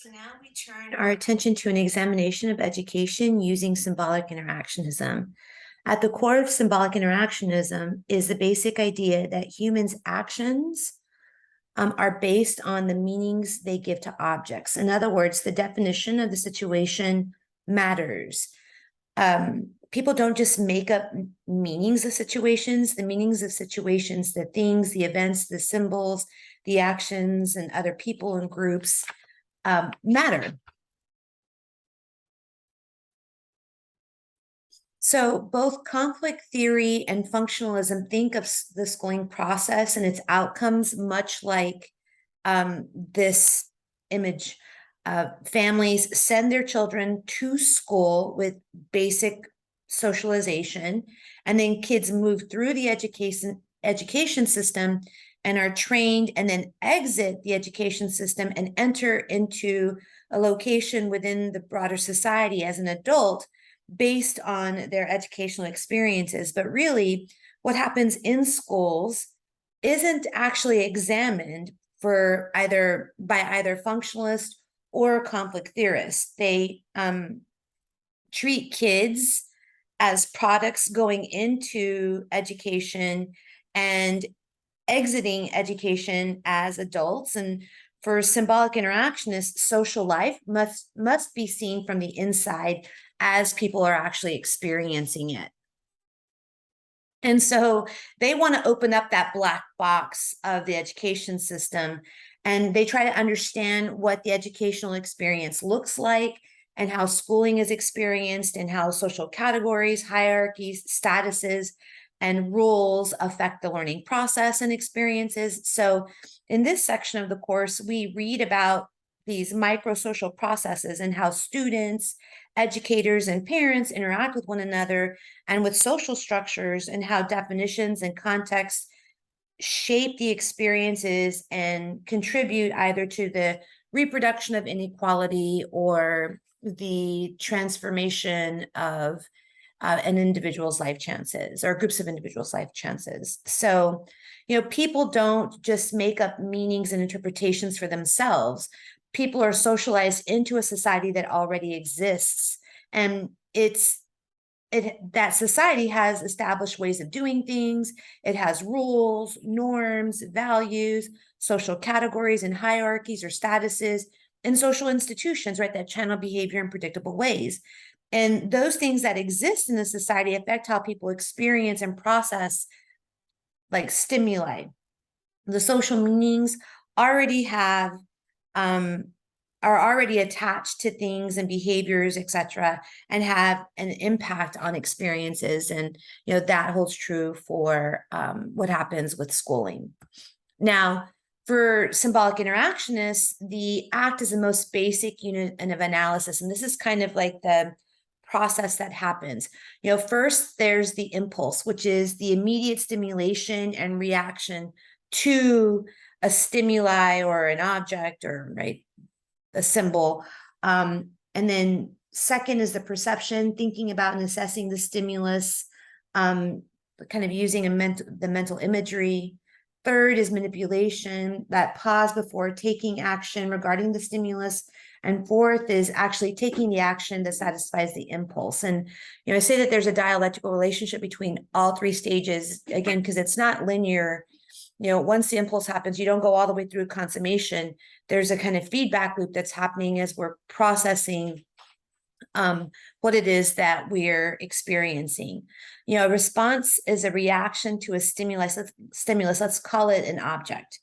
So now we turn our attention to an examination of education using symbolic interactionism. At the core of symbolic interactionism is the basic idea that humans' actions are based on the meanings they give to objects. In other words, the definition of the situation matters. People don't just make up meanings of situations. The meanings of situations, the things, the events, the symbols, the actions, and other people and groups matter. So both conflict theory and functionalism think of the schooling process and its outcomes much like this image. Families send their children to school with basic socialization, and then kids move through the education system and are trained and then exit the education system and enter into a location within the broader society as an adult based on their educational experiences. But really, what happens in schools isn't actually examined for either functionalists or conflict theorists. They treat kids as products going into education and exiting education as adults. And for symbolic interactionists, social life must be seen from the inside as people are actually experiencing it. And so they want to open up that black box of the education system, and they try to understand what the educational experience looks like and how schooling is experienced and how social categories, hierarchies, statuses, and rules affect the learning process and experiences. So in this section of the course, we read about these micro-social processes and how students, educators, and parents interact with one another and with social structures, and how definitions and context shape the experiences and contribute either to the reproduction of inequality or the transformation of an individual's life chances or groups of individuals' life chances. So, people don't just make up meanings and interpretations for themselves. People are socialized into a society that already exists, and that society has established ways of doing things. It has rules, norms, values, social categories and hierarchies or statuses, and social institutions, right, that channel behavior in predictable ways. And those things that exist in the society affect how people experience and process like stimuli. The social meanings already have are already attached to things and behaviors, etc., and have an impact on experiences. And that holds true for what happens with schooling. Now, for symbolic interactionists, the act is the most basic unit of analysis, and this is kind of like the process that happens. First there's the impulse, which is the immediate stimulation and reaction to a stimuli or an object or a symbol. And then second is the perception, thinking about and assessing the stimulus, kind of using the mental imagery. Third is manipulation, that pause before taking action regarding the stimulus. And fourth is actually taking the action that satisfies the impulse. And I say that there's a dialectical relationship between all three stages, again, because it's not linear. Once the impulse happens, you don't go all the way through consummation. There's a kind of feedback loop that's happening as we're processing what it is that we're experiencing. A response is a reaction to a stimulus. Let's call it an object.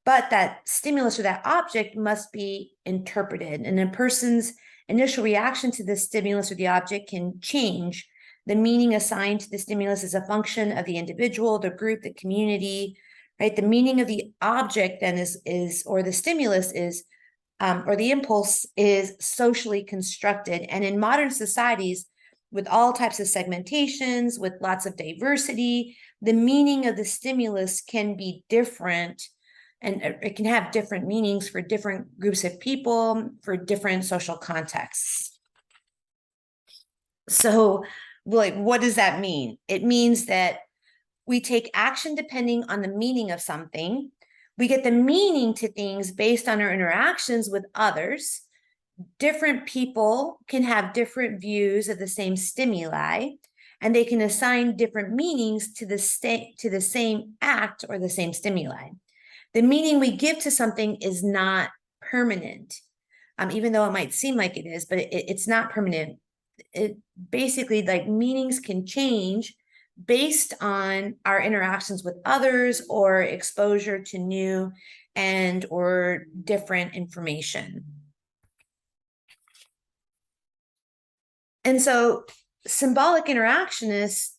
But that stimulus or that object must be interpreted, and a person's initial reaction to the stimulus or the object can change. The meaning assigned to the stimulus is a function of the individual, the group, the community, right? The meaning of the object then is or the stimulus is, or the impulse is socially constructed. And in modern societies, with all types of segmentations, with lots of diversity, the meaning of the stimulus can be different, and it can have different meanings for different groups of people, for different social contexts. So, what does that mean? It means that we take action depending on the meaning of something. We get the meaning to things based on our interactions with others. Different people can have different views of the same stimuli, and they can assign different meanings to the same act or the same stimuli. The meaning we give to something is not permanent, even though it might seem like it is, but it's not permanent. It basically, like, meanings can change based on our interactions with others or exposure to new and or different information. And so symbolic interactionists,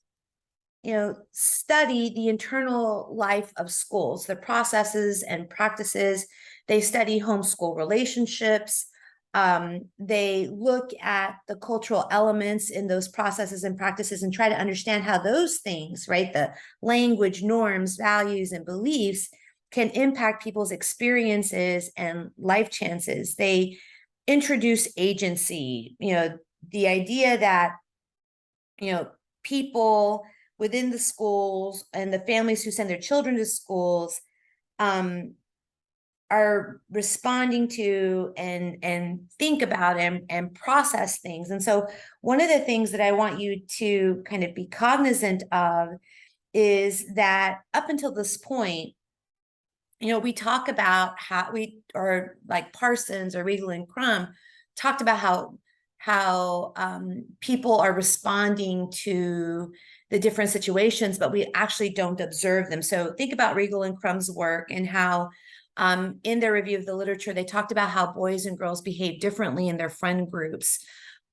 study the internal life of schools, the processes and practices. They study homeschool relationships. They look at the cultural elements in those processes and practices and try to understand how those things, right, the language, norms, values, and beliefs can impact people's experiences and life chances. They introduce agency, the idea that, people within the schools and the families who send their children to schools are responding to and think about and process things. And so one of the things that I want you to kind of be cognizant of is that up until this point, we talk about how or like Parsons or Riegel and Crum talked about how people are responding to the different situations, but we actually don't observe them. So think about Riegel and Crum's work and how in their review of the literature, they talked about how boys and girls behave differently in their friend groups.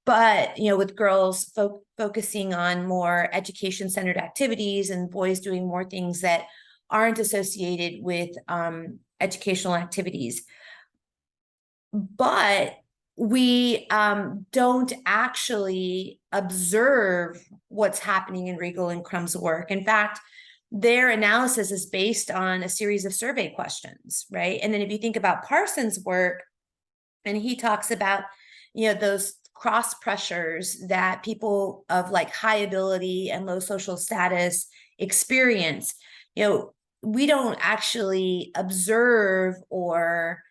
But, with girls focusing on more education-centered activities and boys doing more things that aren't associated with educational activities. But we don't actually observe what's happening in Riegel and Crum's work. In fact, their analysis is based on a series of survey questions, right? And then if you think about Parsons' work, and he talks about, those cross pressures that people of like high ability and low social status experience, we don't actually observe or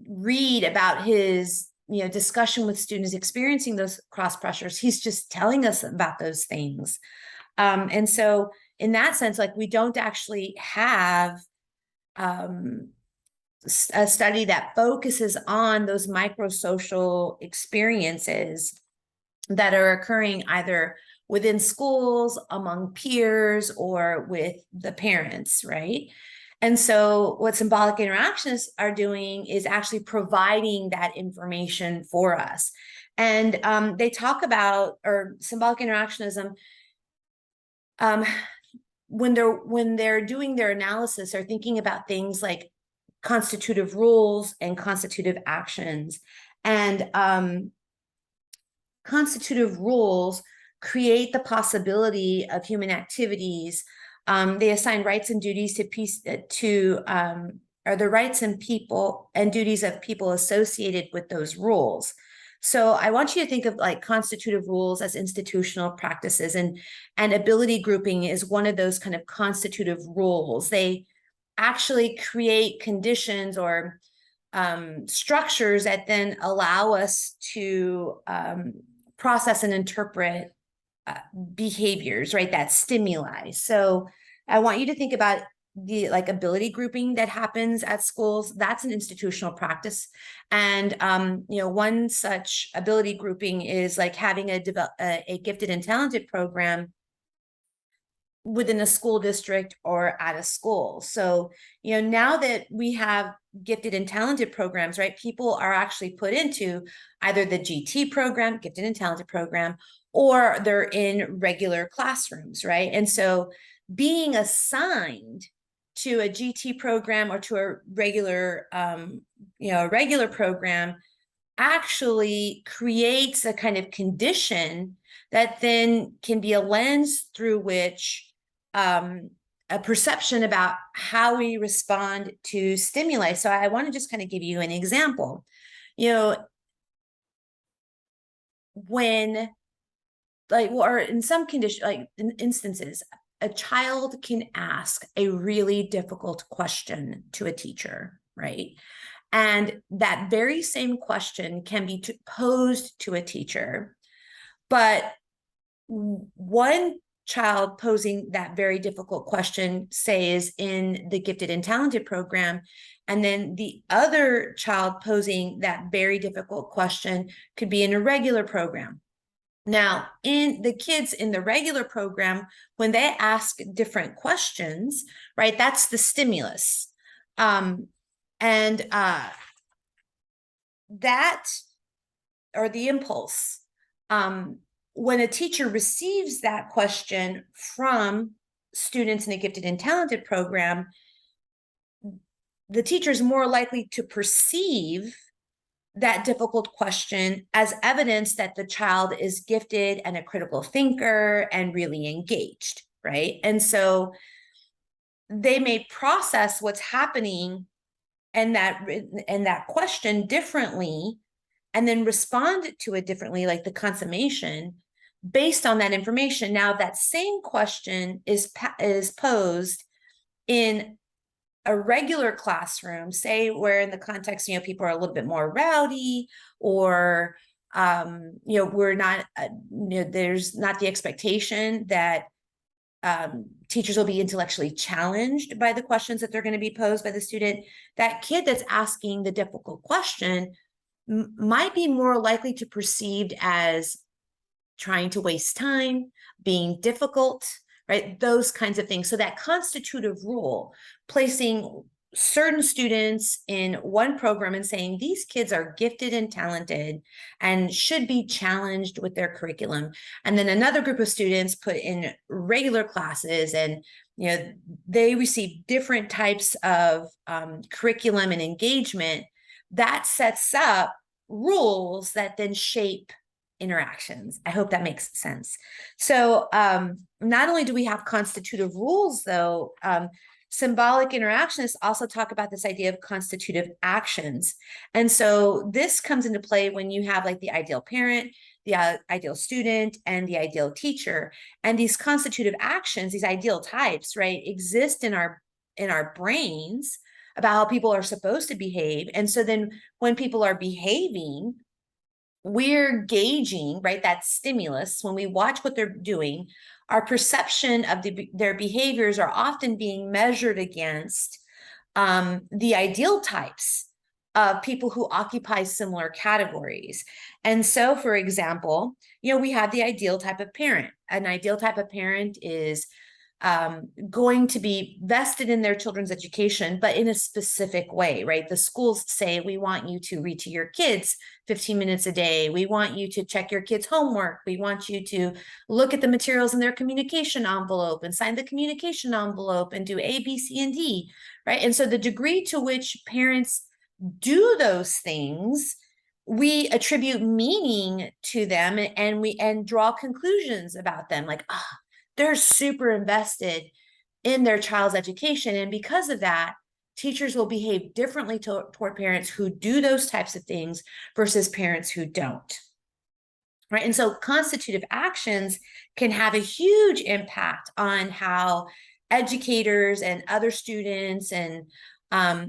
read about his discussion with students experiencing those cross pressures. He's just telling us about those things. And so in that sense, like, we don't actually have a study that focuses on those microsocial experiences that are occurring either within schools, among peers, or with the parents, right? And so what symbolic interactionists are doing is actually providing that information for us. And they talk about, or symbolic interactionism, when they're doing their analysis, are thinking about things like constitutive rules and constitutive actions. And constitutive rules create the possibility of human activities. They assign rights and duties are the rights and people and duties of people associated with those rules. So I want you to think of like constitutive rules as institutional practices, and ability grouping is one of those kind of constitutive rules. They actually create conditions or structures that then allow us to process and interpret behaviors, right? That stimuli. So I want you to think about the like ability grouping that happens at schools. That's an institutional practice. And one such ability grouping is like having a gifted and talented program within a school district or at a school. So, now that we have gifted and talented programs, right, people are actually put into either the GT program, gifted and talented program, or they're in regular classrooms, right? And so being assigned to a GT program or to a regular, regular program actually creates a kind of condition that then can be a lens through which a perception about how we respond to stimuli. So I want to just kind of give you an example. When, like, or in some condition, like in instances, a child can ask a really difficult question to a teacher, right? And that very same question can be posed to a teacher, but one child posing that very difficult question, say, is in the gifted and talented program, and then the other child posing that very difficult question could be in a regular program. Now, in the kids in the regular program, when they ask different questions, right, that's the stimulus. And that, or the impulse, when a teacher receives that question from students in a gifted and talented program, the teacher is more likely to perceive that difficult question as evidence that the child is gifted and a critical thinker and really engaged, right? And so they may process what's happening and that question differently, and then respond to it differently, like the consummation, based on that information. Now, that same question is posed in a regular classroom, say where in the context, people are a little bit more rowdy, or we're not, there's not the expectation that teachers will be intellectually challenged by the questions that they're going to be posed by the student. That kid that's asking the difficult question might be more likely to perceived as trying to waste time, being difficult, right? Those kinds of things. So that constitutive rule, placing certain students in one program and saying these kids are gifted and talented and should be challenged with their curriculum, and then another group of students put in regular classes, and they receive different types of curriculum and engagement, that sets up rules that then shape interactions. I hope that makes sense. So not only do we have constitutive rules, though, symbolic interactionists also talk about this idea of constitutive actions. And so this comes into play when you have like the ideal parent, the ideal student, and the ideal teacher. And these constitutive actions, these ideal types, right, exist in our brains about how people are supposed to behave. And so then when people are behaving, we're gauging, right, that stimulus. When we watch what they're doing, our perception of their behaviors are often being measured against the ideal types of people who occupy similar categories. And so, for example, we have the ideal type of parent. An ideal type of parent is going to be vested in their children's education, but in a specific way, right? The schools say, we want you to read to your kids 15 minutes a day. We want you to check your kids' homework. We want you to look at the materials in their communication envelope and sign the communication envelope and do A, B, C, and D, right? And so the degree to which parents do those things, we attribute meaning to them, and draw conclusions about them, like, they're super invested in their child's education. And because of that, teachers will behave differently toward parents who do those types of things versus parents who don't. Right. And so constitutive actions can have a huge impact on how educators and other students and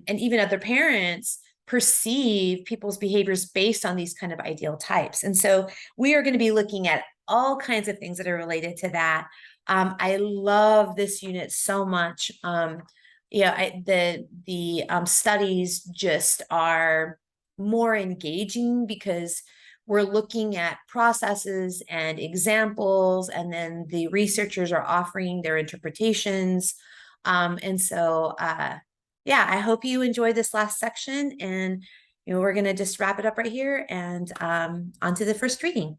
even other parents perceive people's behaviors based on these kind of ideal types. And so we are going to be looking at all kinds of things that are related to that. I love this unit so much. The studies just are more engaging because we're looking at processes and examples, and then the researchers are offering their interpretations. And so, yeah, I hope you enjoy this last section, and we're going to just wrap it up right here and on to the first reading.